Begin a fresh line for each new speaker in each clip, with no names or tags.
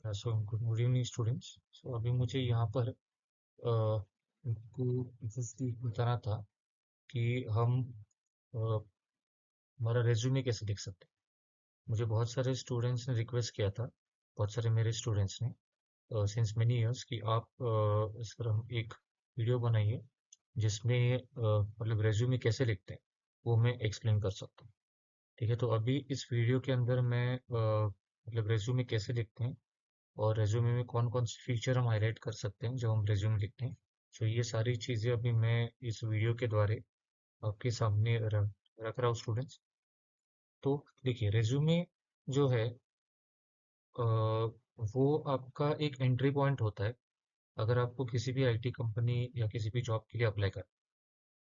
सो good evening students. So अभी मुझे यहाँ पर आपको जिस चीज़ बताना था कि हम हमारा रेज्यूमे कैसे लिख सकते हैं। मुझे बहुत सारे स्टूडेंट्स ने रिक्वेस्ट किया था, बहुत सारे मेरे स्टूडेंट्स ने सिंस मेनी इयर्स कि आप इस तरह एक वीडियो बनाइए जिसमें मतलब रेज्यूमे कैसे लिखते हैं वो मैं एक्सप्लेन कर सकता हूँ। ठीक है, तो अभी इस वीडियो के अंदर मैं मतलब रेज्यूमे कैसे लिखते हैं और रेज्यूमे में कौन कौन से फीचर हम हाईलाइट कर सकते हैं जब हम रेज्यूमे लिखते हैं। तो ये सारी चीज़ें अभी मैं इस वीडियो के द्वारा आपके सामने रख रहा हूँ स्टूडेंट्स। तो देखिए, रेज्यूमे जो है वो आपका एक एंट्री पॉइंट होता है अगर आपको किसी भी आईटी कंपनी या किसी भी जॉब के लिए अप्लाई कर,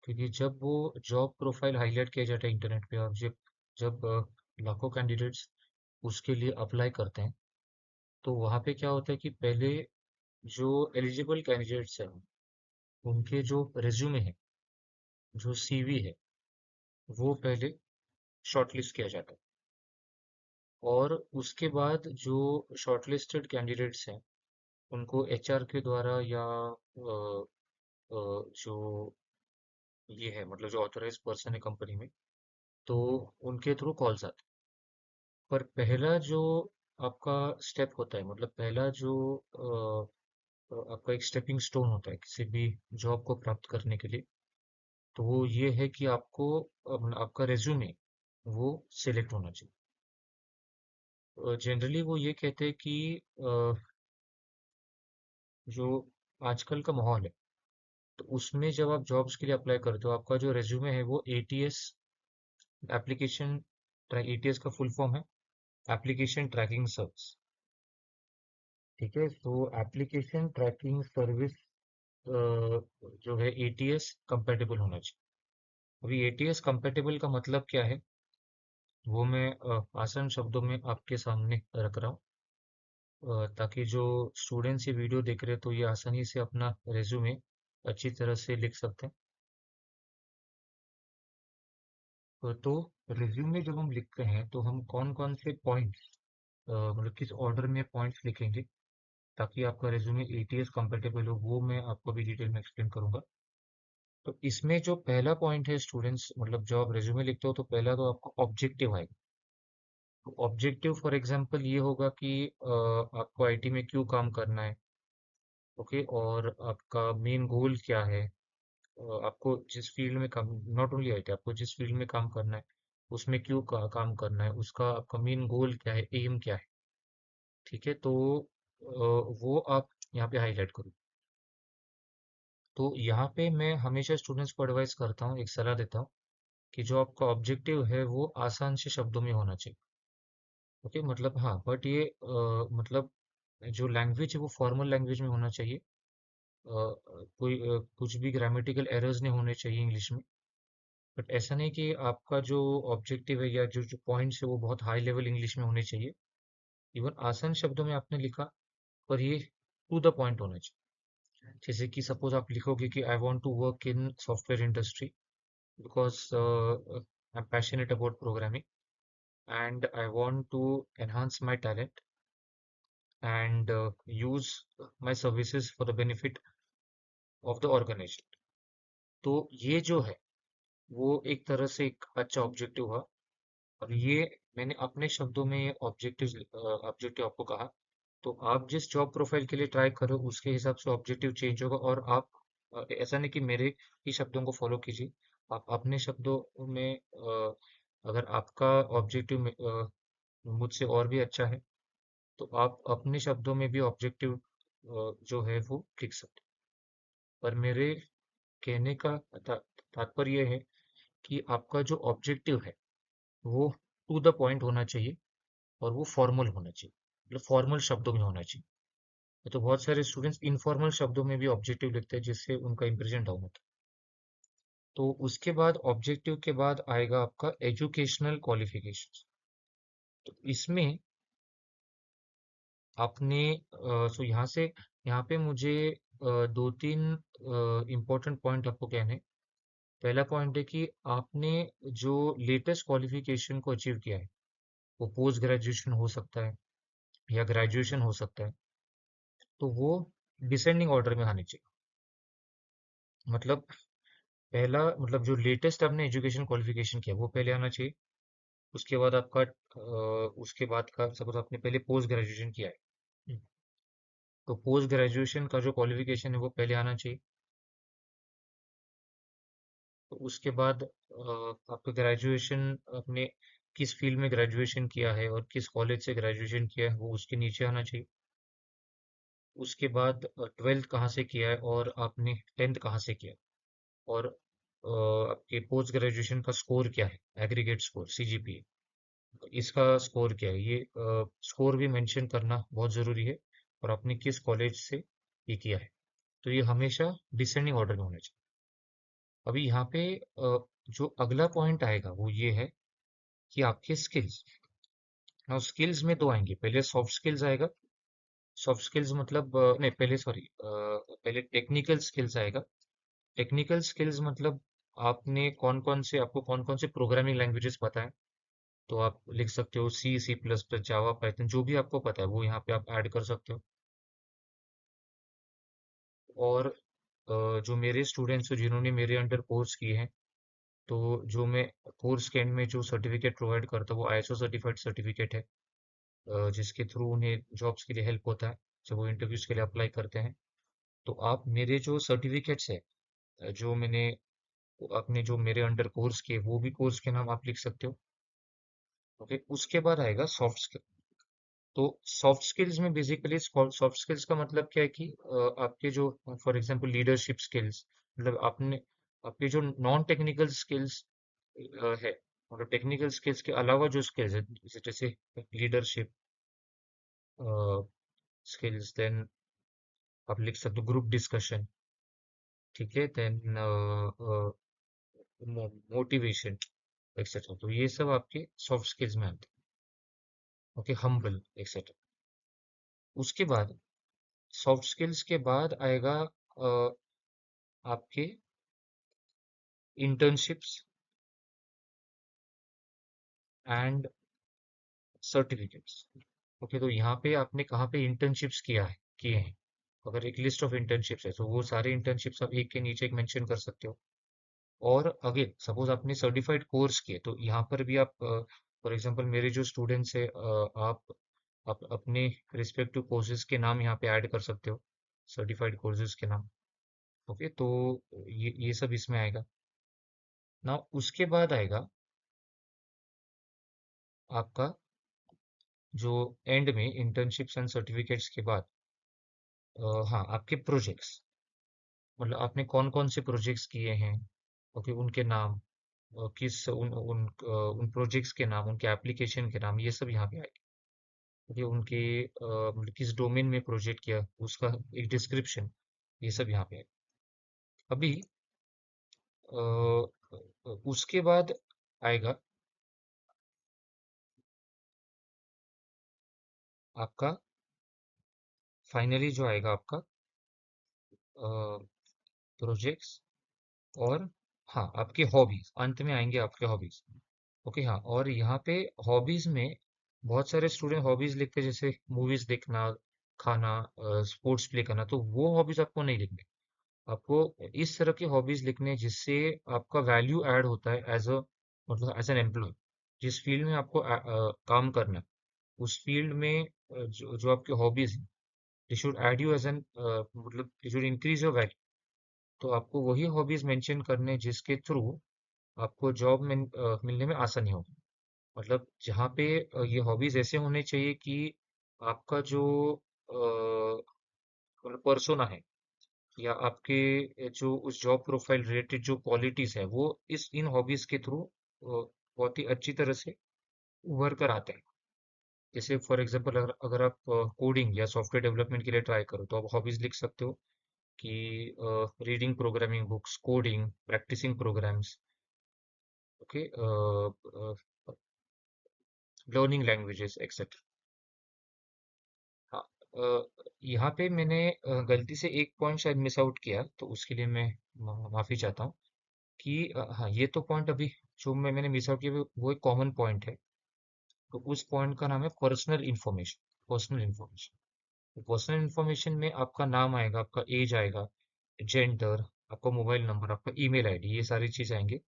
क्योंकि जब वो जॉब प्रोफाइल हाईलाइट किया जाता है इंटरनेट पे और जब जब लाखों कैंडिडेट्स उसके लिए अप्लाई करते हैं, तो वहाँ पे क्या होता है कि पहले जो एलिजिबल कैंडिडेट्स हैं उनके जो रिज्यूमे है, जो सीवी है, वो पहले शॉर्टलिस्ट किया जाता है। और उसके बाद जो शॉर्टलिस्टेड कैंडिडेट्स हैं उनको एचआर के द्वारा या जो ये है मतलब जो ऑथराइज पर्सन है कंपनी में, तो उनके थ्रू कॉल्स आते हैं। पर पहला जो आपका स्टेप होता है, मतलब पहला जो आपका एक स्टेपिंग स्टोन होता है किसी भी जॉब को प्राप्त करने के लिए, तो वो ये है कि आपको आपका रेज्यूमे वो सिलेक्ट होना चाहिए। जनरली वो ये कहते हैं कि जो आजकल का माहौल है, तो उसमें जब आप जॉब्स के लिए अप्लाई करते हो आपका जो रेज्यूमे है वो एटीएस एप्लीकेशन, एटीएस का फुल फॉर्म है एप्लीकेशन ट्रैकिंग सर्विस। ठीक है, तो एप्लीकेशन ट्रैकिंग सर्विस जो है एटीएस कंपेटेबल होना चाहिए। अभी एटीएस कंपेटेबल का मतलब क्या है वो मैं आसान शब्दों में आपके सामने रख रहा हूँ, ताकि जो स्टूडेंट्स ये वीडियो देख रहे हैं तो ये आसानी से अपना रेज्यूमे अच्छी तरह से लिख सकते हैं। तो रेज्यूमे जब हम लिखते हैं तो हम कौन कौन से पॉइंट्स मतलब किस ऑर्डर में पॉइंट्स लिखेंगे ताकि आपका रेज्यूमे एटीएस कंपेटेबल हो, वो मैं आपको भी डिटेल में एक्सप्लेन करूंगा। तो इसमें जो पहला पॉइंट है स्टूडेंट्स, मतलब जब आप रेज्यूमे लिखते हो तो पहला तो आपका ऑब्जेक्टिव आएगा। तो ऑब्जेक्टिव फॉर एग्जांपल ये होगा कि आपको आईटी में क्यों काम करना है। ओके, और आपका मेन गोल क्या है, आपको जिस फील्ड में काम, नॉट ओनली आईटी, आपको जिस फील्ड में काम करना है उसमें क्यों काम करना है, उसका आपका मेन गोल क्या है, एम क्या है। ठीक है, तो वो आप यहाँ पे हाईलाइट करो। तो यहाँ पे मैं हमेशा स्टूडेंट्स को एडवाइस करता हूँ, एक सलाह देता हूँ कि जो आपका ऑब्जेक्टिव है वो आसान से शब्दों में होना चाहिए। ओके, मतलब हाँ, बट ये मतलब जो लैंग्वेज है वो फॉर्मल लैंग्वेज में होना चाहिए। कोई कुछ भी ग्रामेटिकल एरर्स नहीं होने चाहिए इंग्लिश में। बट ऐसा नहीं कि आपका जो ऑब्जेक्टिव है या जो जो पॉइंट्स है वो बहुत हाई लेवल इंग्लिश में होने चाहिए। इवन आसान शब्दों में आपने लिखा, पर ये टू द पॉइंट होना चाहिए। जैसे कि सपोज आप लिखोगे कि I want to work in software industry because I am passionate about programming and I want to enhance my talent and use my services for the benefit of the organization। तो ये जो है वो एक तरह से एक अच्छा ऑब्जेक्टिव हुआ। और ये मैंने अपने शब्दों में ये ऑब्जेक्टिव आपको कहा। तो आप जिस जॉब प्रोफाइल के लिए ट्राई करो उसके हिसाब से ऑब्जेक्टिव चेंज होगा। और आप ऐसा नहीं कि मेरे ही शब्दों को फॉलो कीजिए, आप अपने शब्दों में अगर आपका ऑब्जेक्टिव मुझसे और भी अच्छा है तो आप अपने शब्दों में भी ऑब्जेक्टिव जो है वो लिख सकते हैं। पर मेरे कहने का तात्पर्य है कि आपका जो ऑब्जेक्टिव है वो टू द पॉइंट होना चाहिए और वो फॉर्मल होना चाहिए, मतलब फॉर्मल शब्दों में होना चाहिए। तो बहुत सारे स्टूडेंट्स इनफॉर्मल शब्दों में भी ऑब्जेक्टिव लिखते हैं जिससे उनका इंप्रेशन डाउन होता है। तो उसके बाद ऑब्जेक्टिव के बाद आएगा आपका एजुकेशनल क्वालिफिकेशंस। तो इसमें आपने सो यहाँ पे मुझे दो तीन इम्पोर्टेंट पॉइंट आपको कहने। पहला पॉइंट है कि आपने जो लेटेस्ट क्वालिफिकेशन को अचीव किया है वो पोस्ट ग्रेजुएशन हो सकता है, या ग्रेजुएशन हो सकता है, तो वो डिसेंडिंग ऑर्डर में आने चाहिए। मतलब पहला, मतलब जो लेटेस्ट आपने एजुकेशन क्वालिफिकेशन किया वो पहले आना चाहिए। उसके बाद आपका उसके बाद का सपोज आपने पहले पोस्ट ग्रेजुएशन किया है, तो पोस्ट ग्रेजुएशन का जो क्वालिफिकेशन है वो पहले आना चाहिए। तो उसके बाद आपका ग्रेजुएशन, आपने किस फील्ड में ग्रेजुएशन किया है और किस कॉलेज से ग्रेजुएशन किया है वो उसके नीचे आना चाहिए। उसके बाद ट्वेल्थ कहाँ से किया है और आपने टेंथ कहाँ से किया है, और आपके पोस्ट ग्रेजुएशन का स्कोर क्या है, एग्रीगेट स्कोर सीजीपीए, इसका स्कोर क्या है, ये स्कोर भी मेंशन करना बहुत ज़रूरी है, और आपने किस कॉलेज से ये किया है। तो ये हमेशा डिसेंडिंग ऑर्डर में होना चाहिए। अभी यहाँ पे जो अगला पॉइंट आएगा वो ये है कि आपके स्किल्स। नाउ स्किल्स में दो आएंगे, पहले सॉफ्ट स्किल्स आएगा। सॉफ्ट स्किल्स मतलब नहीं, पहले सॉरी, पहले टेक्निकल स्किल्स आएगा। टेक्निकल स्किल्स मतलब आपको कौन कौन से प्रोग्रामिंग लैंग्वेजेस पता है, तो आप लिख सकते हो सी, सी प्लस प्लस, जावा, पाइथन, जो भी आपको पता है वो यहाँ पे आप ऐड कर सकते हो। और जो मेरे स्टूडेंट्स हैं जिन्होंने मेरे अंडर कोर्स किए हैं, तो जो मैं कोर्स के एंड में जो सर्टिफिकेट प्रोवाइड करता हूँ वो आईएसओ सर्टिफाइड सर्टिफिकेट है, जिसके थ्रू उन्हें जॉब्स के लिए हेल्प होता है जब वो इंटरव्यूज के लिए अप्लाई करते हैं। तो आप मेरे जो सर्टिफिकेट्स है, जो मैंने अपने जो मेरे अंडर कोर्स किए, वो भी कोर्स के नाम आप लिख सकते हो। ओके, उसके बाद आएगा सॉफ्ट स्किल। तो सॉफ्ट स्किल्स में बेसिकली, सॉफ्ट स्किल्स का मतलब क्या है कि आपके जो, फॉर एग्जांपल लीडरशिप स्किल्स, मतलब आपने आपके जो नॉन टेक्निकल स्किल्स है, मतलब टेक्निकल स्किल्स के अलावा जो स्किल्स है, जैसे लीडरशिप स्किल्स, देन आप लिख सकते हो ग्रुप डिस्कशन, ठीक है, देन मोटिवेशन एक्सेट्रा, तो ये सब आपके सॉफ्ट स्किल्स में आते हैं। Okay, humble etcetera. उसके बाद सॉफ्ट स्किल्स के बाद आएगा आपके इंटर्नशिप्स एंड सर्टिफिकेट्स। ओके, तो यहाँ पे आपने कहाँ पे इंटर्नशिप्स किए हैं, अगर एक लिस्ट ऑफ इंटर्नशिप्स है तो वो सारे इंटर्नशिप्स आप एक के नीचे एक मेंशन कर सकते हो। और अगेन सपोज आपने सर्टिफाइड कोर्स किए, तो यहाँ पर भी आप, फॉर एग्जांपल मेरे जो स्टूडेंट्स है, आप अपने रिस्पेक्टिव कोर्सेज के नाम यहाँ पे ऐड कर सकते हो, सर्टिफाइड कोर्सेज के नाम। ओके, तो ये सब इसमें आएगा ना। उसके बाद आएगा आपका जो एंड में इंटर्नशिप्स एंड सर्टिफिकेट्स के बाद, हाँ, आपके प्रोजेक्ट्स, मतलब आपने कौन कौन से प्रोजेक्ट्स किए हैं, ओके, उनके नाम, किस उन प्रोजेक्ट्स के नाम, उनके एप्लीकेशन के नाम, ये सब यहाँ पे आएंगे। ओके, उनके मतलब किस डोमेन में प्रोजेक्ट किया उसका एक डिस्क्रिप्शन, ये सब यहाँ पे है। अभी उसके बाद आएगा आपका, फाइनली जो आएगा आपका प्रोजेक्ट्स, और हाँ, आपके हॉबीज, अंत में आएंगे आपके हॉबीज। ओके, हाँ, और यहाँ पे हॉबीज में बहुत सारे स्टूडेंट हॉबीज लिखते हैं, जैसे मूवीज देखना, खाना, स्पोर्ट्स प्ले करना, तो वो हॉबीज आपको नहीं लिखने। आपको इस तरह की हॉबीज लिखने हैं जिससे आपका वैल्यू ऐड होता है एज अ, मतलब एज एन एम्प्लॉय, जिस फील्ड में आपको काम करना है, उस फील्ड में जो आपकी हॉबीज हैं, they should add you as an, मतलब they should increase your value. तो आपको वही हॉबीज मेंशन करने हैं जिसके थ्रू आपको जॉब में मिलने में आसानी होगी। मतलब जहाँ पे ये हॉबीज ऐसे होने चाहिए कि आपका जो मतलब पर्सोना है, या आपके जो उस जॉब प्रोफाइल रिलेटेड जो क्वालिटीज है, वो इस इन हॉबीज के थ्रू बहुत ही अच्छी तरह से उभर कर आते हैं। जैसे फॉर एग्जांपल, अगर आप कोडिंग या सॉफ्टवेयर डेवलपमेंट के लिए ट्राई करो, तो आप हॉबीज लिख सकते हो कि reading programming books, coding, practicing programs, okay, learning languages etcetera. हाँ, यहाँ पे मैंने गलती से एक पॉइंट शायद मिस आउट किया, तो उसके लिए मैं माफी चाहता हूँ कि हाँ, ये तो पॉइंट अभी जो मैंने मिस आउट किया वो एक कॉमन पॉइंट है। तो उस पॉइंट का नाम है personal information. Personal information. Personal information में आपका नाम आएगा, आपका एज आएगा, जेंडर, आपका मोबाइल नंबर, आपका ईमेल आईडी, ये सारी चीज़ आएंगे।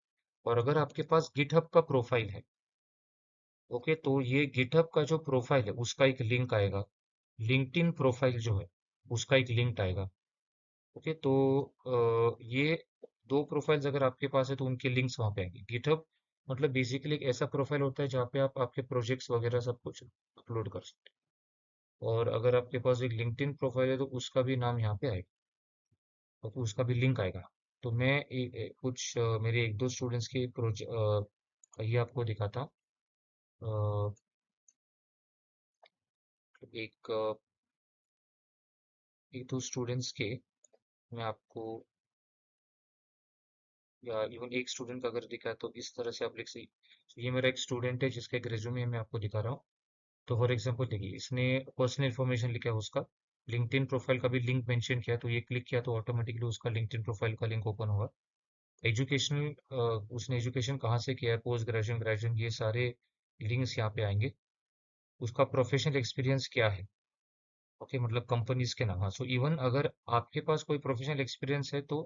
और अगर आपके पास गिटहब का प्रोफाइल है, ओके, तो ये गिटहब का जो प्रोफाइल है उसका एक लिंक आएगा। लिंक्डइन प्रोफाइल जो है उसका एक लिंक आएगा। ओके, तो ये दो प्रोफाइल्स अगर आपके पास है तो उनके लिंक्स वहाँ पे आएंगे। गिटहब मतलब बेसिकली एक ऐसा प्रोफाइल होता है जहाँ पे आप आपके प्रोजेक्ट्स वगैरह सब कुछ अपलोड कर सकते हैं। और अगर आपके पास एक लिंक्डइन प्रोफाइल है तो उसका भी नाम यहाँ पे आएगा, तो उसका भी लिंक आएगा। तो मैं कुछ मेरे एक दो स्टूडेंट्स के ये आपको दिखाता हूँ। एक एक दो स्टूडेंट्स के मैं आपको, या इवन एक स्टूडेंट का अगर दिखा है तो इस तरह से आप लिख सकते। तो ये मेरा एक स्टूडेंट है जिसका एक रेज्यूमे मैं आपको दिखा रहा हूँ। तो फॉर एग्जांपल देखिए, इसने पर्सनल इन्फॉर्मेशन लिखा है उसका, लिंक्डइन प्रोफाइल का भी लिंक मेंशन किया, तो ये क्लिक किया तो ऑटोमेटिकली उसका लिंक्डइन प्रोफाइल का लिंक ओपन होगा। एजुकेशनल, उसने एजुकेशन कहाँ से किया है, पोस्ट ग्रेजुएशन, ग्रेजुएशन, ये सारे लिंक्स यहाँ पे आएंगे। उसका प्रोफेशनल एक्सपीरियंस क्या है, ओके, मतलब कंपनीज के नाम। हाँ, सो इवन अगर आपके पास कोई प्रोफेशनल एक्सपीरियंस है तो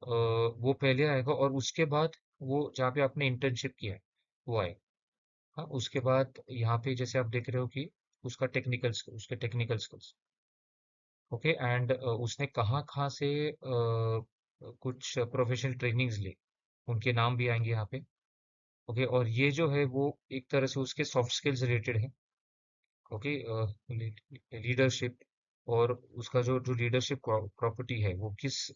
वो पहले आएगा, और उसके बाद वो जहाँ पे आपने इंटर्नशिप किया है वो आएगा। हाँ, उसके बाद यहाँ पे जैसे आप देख रहे हो कि उसका टेक्निकल, उसके टेक्निकल स्किल्स, ओके, एंड उसने कहाँ कहाँ से कुछ प्रोफेशनल ट्रेनिंग्स ली, उनके नाम भी आएंगे यहाँ पे। ओके, और ये जो है वो एक तरह से उसके सॉफ्ट स्किल्स रिलेटेड है। ओके, लीडरशिप, और उसका जो जो लीडरशिप प्रॉपर्टी है वो किस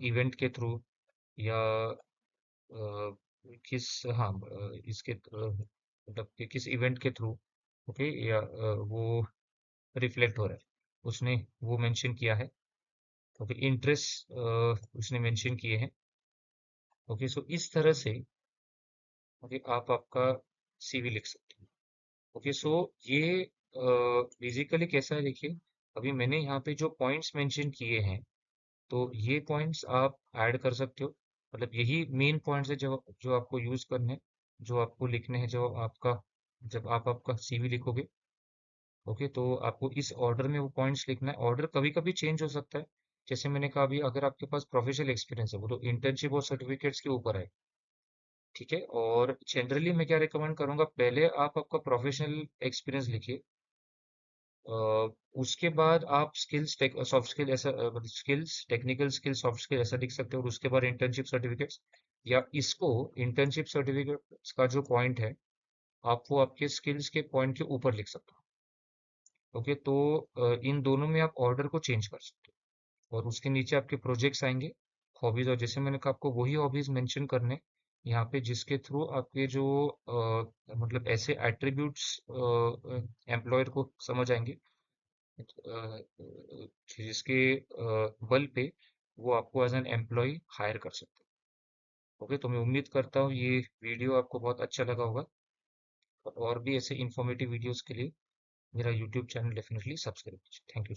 इवेंट के थ्रू, या अ, किस, हाँ, इसके मतलब कि किस इवेंट के थ्रू, ओके, या वो रिफ्लेक्ट हो रहा है, उसने वो मेंशन किया है। ओके, इंटरेस्ट उसने मेंशन किए हैं। ओके, सो इस तरह से, ओके, आप आपका सीवी लिख सकते हैं। ओके, सो ये बेसिकली कैसा है देखिए, अभी मैंने यहाँ पे जो पॉइंट्स मेंशन किए हैं, तो ये पॉइंट्स आप ऐड कर सकते हो। मतलब यही मेन पॉइंट्स है जो जो आपको यूज करने हैं, जो आपको लिखने हैं, जो आपका, जब आप आपका सीवी लिखोगे। ओके, तो आपको इस ऑर्डर में वो पॉइंट्स लिखना है। ऑर्डर कभी कभी चेंज हो सकता है, जैसे मैंने कहा अभी, अगर आपके पास प्रोफेशनल एक्सपीरियंस है वो तो इंटर्नशिप और सर्टिफिकेट्स के ऊपर है। ठीक है, और जनरली मैं क्या रिकमेंड करूंगा, पहले आप आपका प्रोफेशनल एक्सपीरियंस लिखिए। अ, उसके बाद आप स्किल्स, सॉफ्ट स्किल ऐसा, मतलब skills, technical skill, soft skill ऐसा लिख सकते हो, और उसके बाद इंटर्नशिप सर्टिफिकेट्स, या इसको इंटर्नशिप सर्टिफिकेट्स का जो पॉइंट है आप वो आपके स्किल्स के पॉइंट के ऊपर लिख सकते हो। ओके, तो इन दोनों में आप ऑर्डर को चेंज कर सकते हो, और उसके नीचे आपके प्रोजेक्ट्स आएंगे, हॉबीज, और जैसे मैंने कहा आपको वही हॉबीज मेंशन करने यहाँ पे जिसके थ्रू आपके जो मतलब ऐसे एट्रीब्यूट्स एम्प्लॉयर को समझ आएंगे, जिसके बल पे वो आपको एज एन एम्प्लॉय हायर कर सकते हैं। ओके, तो मैं उम्मीद करता हूँ ये वीडियो आपको बहुत अच्छा लगा होगा, और भी ऐसे इंफॉर्मेटिव वीडियोस के लिए मेरा यूट्यूब चैनल डेफिनेटली सब्सक्राइब कीजिए। Thank you.